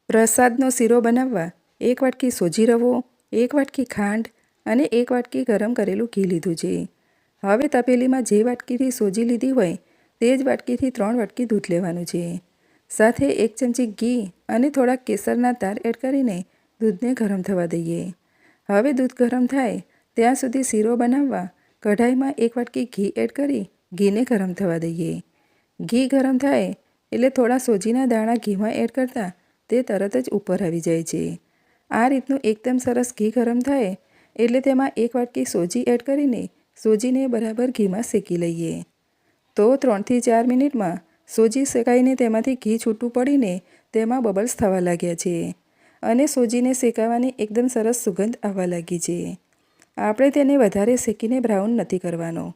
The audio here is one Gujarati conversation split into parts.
પ્રસાદનો શીરો બનાવવા 1 વાટકી સોજી રવો, 1 વાટકી ખાંડ અને 1 વાટકી ગરમ કરેલું ઘી લીધું છે. હવે તપેલીમાં જે વાટકીથી સોજી લીધી હોય તે જ વાટકીથી 3 વાટકી દૂધ લેવાનું છે. સાથે 1 ચમચી ઘી અને થોડાક કેસરના તાર એડ કરીને દૂધને ગરમ થવા દઈએ. હવે દૂધ ગરમ થાય ત્યાં સુધી શીરો બનાવવા કઢાઈમાં 1 વાટકી ઘી એડ કરી ઘીને ગરમ થવા દઈએ. ઘી ગરમ થાય એટલે થોડા સોજીના દાણા ઘીમાં એડ કરતાં તે તરત જ ઉપર આવી જાય છે. આ રીતનું એકદમ સરસ ઘી ગરમ થાય એટલે તેમાં 1 વાટકી સોજી એડ કરીને સોજીને બરાબર ઘીમાં શેકી લઈએ. તો 3 થી 4 મિનિટમાં સોજી શેકાઈને તેમાંથી ઘી છૂટું પડીને તેમાં બબલ્સ થવા લાગ્યા છે અને સોજીને શેકાવાની એકદમ સરસ સુગંધ આવવા લાગી છે. આપણે તેને વધારે શેકીને બ્રાઉન નથી કરવાનો.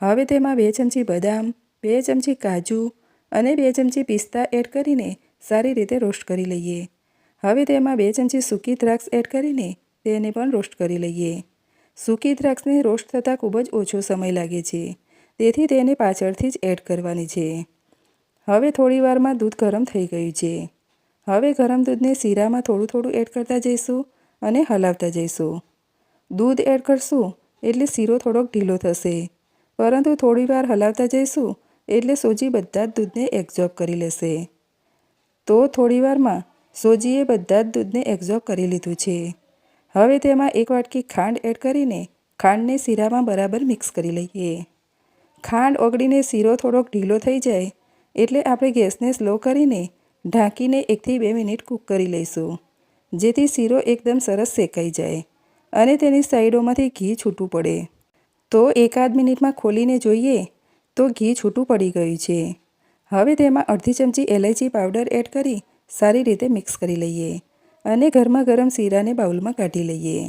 હવે તેમાં 2 ચમચી બદામ, 2 ચમચી કાજુ અને 2 ચમચી પિસ્તા એડ કરીને સારી રીતે રોસ્ટ કરી લઈએ. હવે તેમાં 2 ચમચી સૂકી દ્રાક્ષ એડ કરીને તેને પણ રોસ્ટ કરી લઈએ. સૂકી દ્રાક્ષને રોસ્ટ થતાં ખૂબ જ ઓછો સમય લાગે છે, તેથી તેને પાછળથી જ એડ કરવાની છે. હવે થોડીવારમાં દૂધ ગરમ થઈ ગયું છે. હવે ગરમ દૂધને શીરામાં થોડું થોડું એડ કરતા જઈશું અને હલાવતા જઈશું. દૂધ એડ કરશું એટલે શીરો થોડોક ઢીલો થશે, પરંતુ થોડીવાર હલાવતા જઈશું એટલે સોજી બધા જ દૂધને એબ્ઝોર્બ કરી લેશે. તો થોડીવારમાં સોજીએ બધા જ દૂધને એબ્ઝોર્બ કરી લીધું છે. હવે તેમાં 1 વાટકી ખાંડ એડ કરીને ખાંડને શીરામાં બરાબર મિક્સ કરી લઈએ. ખાંડ ઓગળીને શીરો થોડોક ઢીલો થઈ જાય એટલે આપણે ગેસને સ્લો કરીને ઢાંકીને 1 થી 2 મિનિટ કૂક કરી લઈશું, જેથી શીરો એકદમ સરસ શેકાઈ જાય અને તેની સાઈડોમાંથી ઘી છૂટું પડે. તો 1 મિનિટમાં ખોલીને જોઈએ તો ઘી છૂટું પડી ગયું છે. હવે તેમાં અડધી ચમચી એલાયચી પાવડર એડ કરી સારી રીતે મિક્સ કરી લઈએ અને ગરમા ગરમ શીરાને બાઉલમાં કાઢી લઈએ.